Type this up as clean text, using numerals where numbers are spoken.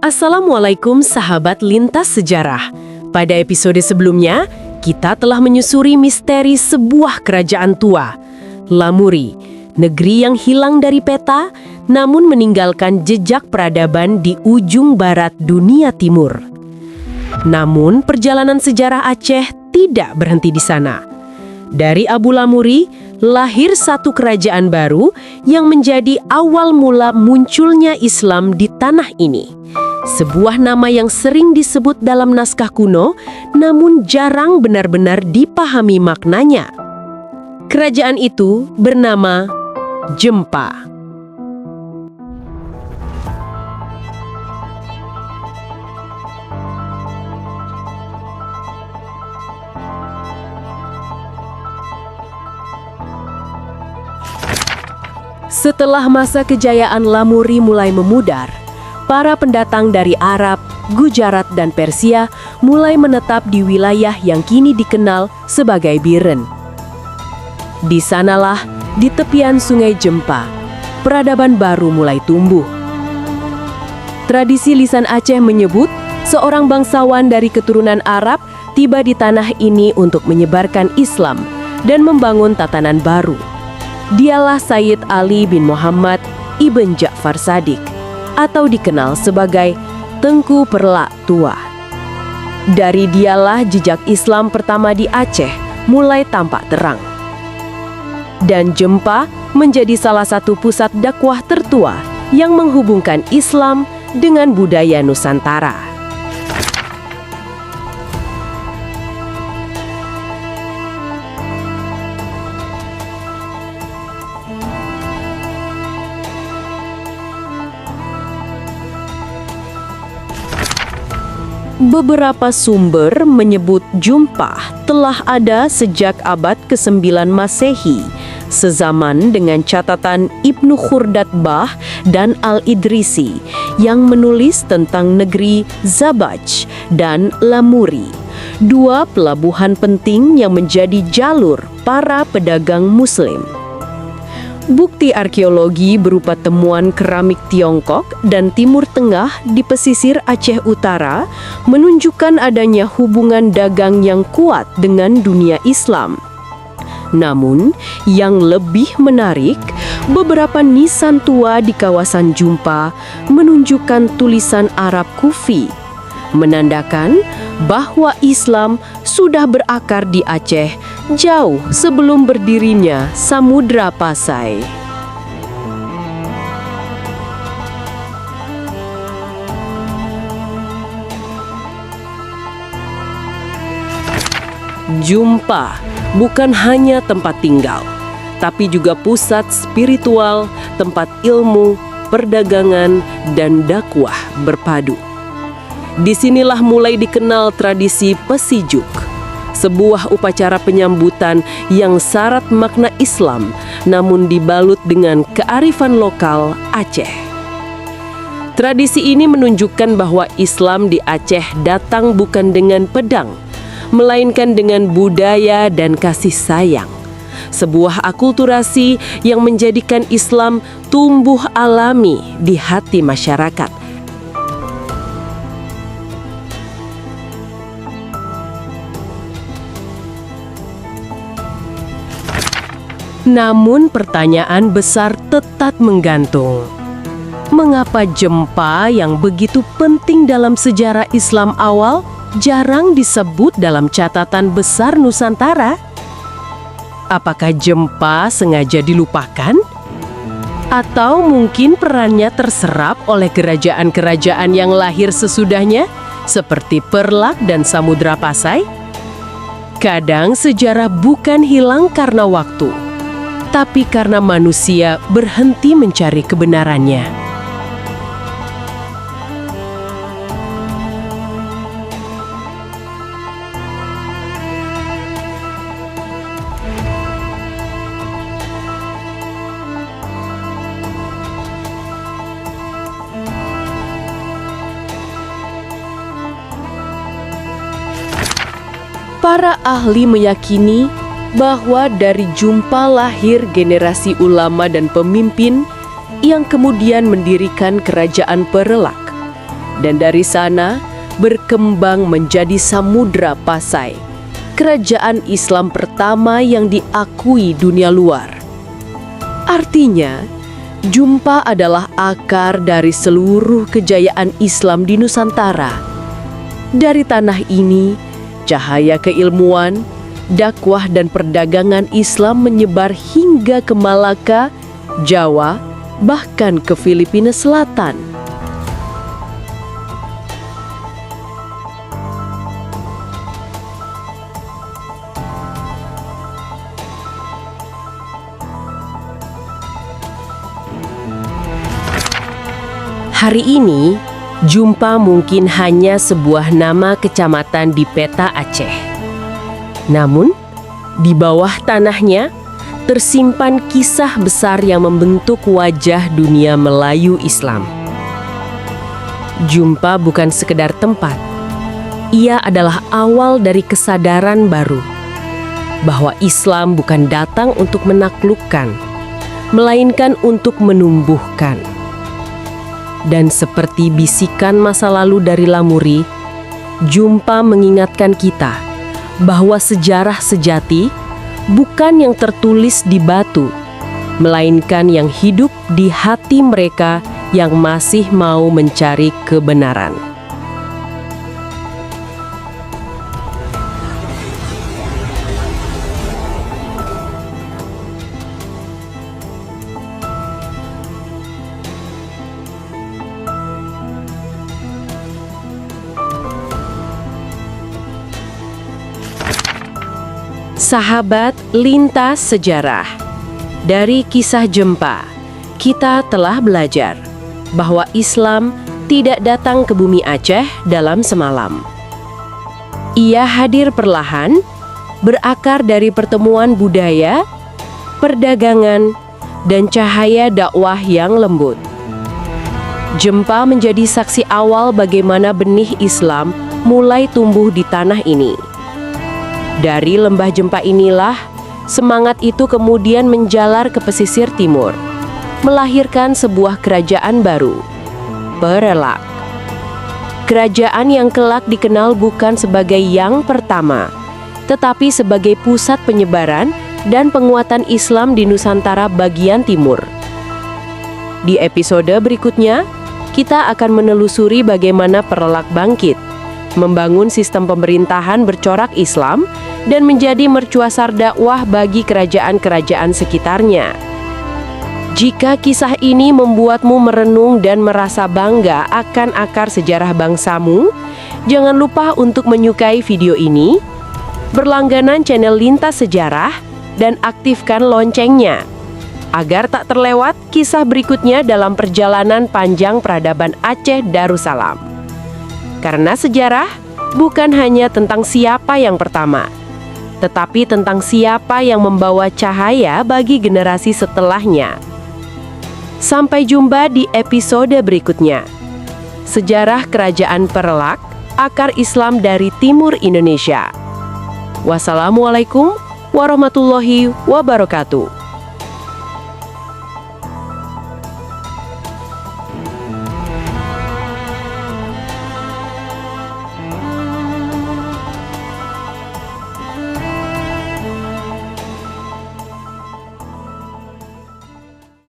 Assalamualaikum sahabat lintas sejarah. Pada episode sebelumnya, kita telah menyusuri misteri sebuah kerajaan tua, Lamuri, negeri yang hilang dari peta namun meninggalkan jejak peradaban di ujung barat dunia timur. Namun perjalanan sejarah Aceh tidak berhenti di sana. Dari Abu Lamuri, lahir satu kerajaan baru yang menjadi awal mula munculnya Islam di tanah ini. Sebuah nama yang sering disebut dalam naskah kuno, namun jarang benar-benar dipahami maknanya. Kerajaan itu bernama Jempa. Setelah masa kejayaan Lamuri mulai memudar, para pendatang dari Arab, Gujarat, dan Persia mulai menetap di wilayah yang kini dikenal sebagai Biren. Di sanalah, di tepian sungai Jempa, peradaban baru mulai tumbuh. Tradisi lisan Aceh menyebut seorang bangsawan dari keturunan Arab tiba di tanah ini untuk menyebarkan Islam dan membangun tatanan baru. Dialah Sayyid Ali bin Muhammad ibn Ja'far Shadiq, atau dikenal sebagai Tengku Perlak Tua. Dari dialah jejak Islam pertama di Aceh mulai tampak terang. Dan Jempa menjadi salah satu pusat dakwah tertua yang menghubungkan Islam dengan budaya Nusantara. Beberapa sumber menyebut Jumpah telah ada sejak abad ke-9 Masehi, sezaman dengan catatan Ibnu Khurdatbah dan Al-Idrisi yang menulis tentang negeri Zabaj dan Lamuri, dua pelabuhan penting yang menjadi jalur para pedagang Muslim. Bukti arkeologi berupa temuan keramik Tiongkok dan Timur Tengah di pesisir Aceh Utara menunjukkan adanya hubungan dagang yang kuat dengan dunia Islam. Namun, yang lebih menarik, beberapa nisan tua di kawasan Jumpa menunjukkan tulisan Arab Kufi, menandakan bahwa Islam sudah berakar di Aceh jauh sebelum berdirinya Samudra Pasai. Jumpa bukan hanya tempat tinggal, tapi juga pusat spiritual, tempat ilmu, perdagangan, dan dakwah berpadu. Disinilah mulai dikenal tradisi Pesijuk, sebuah upacara penyambutan yang syarat makna Islam namun dibalut dengan kearifan lokal Aceh. Tradisi ini menunjukkan bahwa Islam di Aceh datang bukan dengan pedang, melainkan dengan budaya dan kasih sayang. Sebuah akulturasi yang menjadikan Islam tumbuh alami di hati masyarakat. Namun pertanyaan besar tetap menggantung. Mengapa Jempa yang begitu penting dalam sejarah Islam awal jarang disebut dalam catatan besar Nusantara? Apakah Jempa sengaja dilupakan? Atau mungkin perannya terserap oleh kerajaan-kerajaan yang lahir sesudahnya, seperti Perlak dan Samudra Pasai? Kadang sejarah bukan hilang karena waktu, tapi karena manusia berhenti mencari kebenarannya. Para ahli meyakini bahwa dari Jumpa lahir generasi ulama dan pemimpin yang kemudian mendirikan kerajaan Perlak. Dan dari sana berkembang menjadi Samudra Pasai, kerajaan Islam pertama yang diakui dunia luar. Artinya, Jumpa adalah akar dari seluruh kejayaan Islam di Nusantara. Dari tanah ini, cahaya keilmuan, dakwah dan perdagangan Islam menyebar hingga ke Malaka, Jawa, bahkan ke Filipina Selatan. Hari ini, Jumpa mungkin hanya sebuah nama kecamatan di peta Aceh. Namun, di bawah tanahnya tersimpan kisah besar yang membentuk wajah dunia Melayu Islam. Jumpa bukan sekedar tempat. Ia adalah awal dari kesadaran baru bahwa Islam bukan datang untuk menaklukkan, melainkan untuk menumbuhkan. Dan seperti bisikan masa lalu dari Lamuri, Jumpa mengingatkan kita bahwa sejarah sejati bukan yang tertulis di batu, melainkan yang hidup di hati mereka yang masih mau mencari kebenaran. Sahabat lintas sejarah, dari kisah Jumpa, kita telah belajar bahwa Islam tidak datang ke bumi Aceh dalam semalam. Ia hadir perlahan, berakar dari pertemuan budaya, perdagangan, dan cahaya dakwah yang lembut. Jumpa menjadi saksi awal bagaimana benih Islam mulai tumbuh di tanah ini. Dari lembah Jumpa inilah, semangat itu kemudian menjalar ke pesisir timur, melahirkan sebuah kerajaan baru, Perelak. Kerajaan yang kelak dikenal bukan sebagai yang pertama, tetapi sebagai pusat penyebaran dan penguatan Islam di Nusantara bagian timur. Di episode berikutnya, kita akan menelusuri bagaimana Perelak bangkit, membangun sistem pemerintahan bercorak Islam, dan menjadi mercuasar dakwah bagi kerajaan-kerajaan sekitarnya. Jika kisah ini membuatmu merenung dan merasa bangga akan akar sejarah bangsamu, jangan lupa untuk menyukai video ini, berlangganan channel Lintas Sejarah, dan aktifkan loncengnya, agar tak terlewat kisah berikutnya dalam perjalanan panjang peradaban Aceh Darussalam. Karena sejarah bukan hanya tentang siapa yang pertama, tetapi tentang siapa yang membawa cahaya bagi generasi setelahnya. Sampai jumpa di episode berikutnya. Sejarah Kerajaan Perelak, akar Islam dari Timur Indonesia. Wassalamualaikum warahmatullahi wabarakatuh.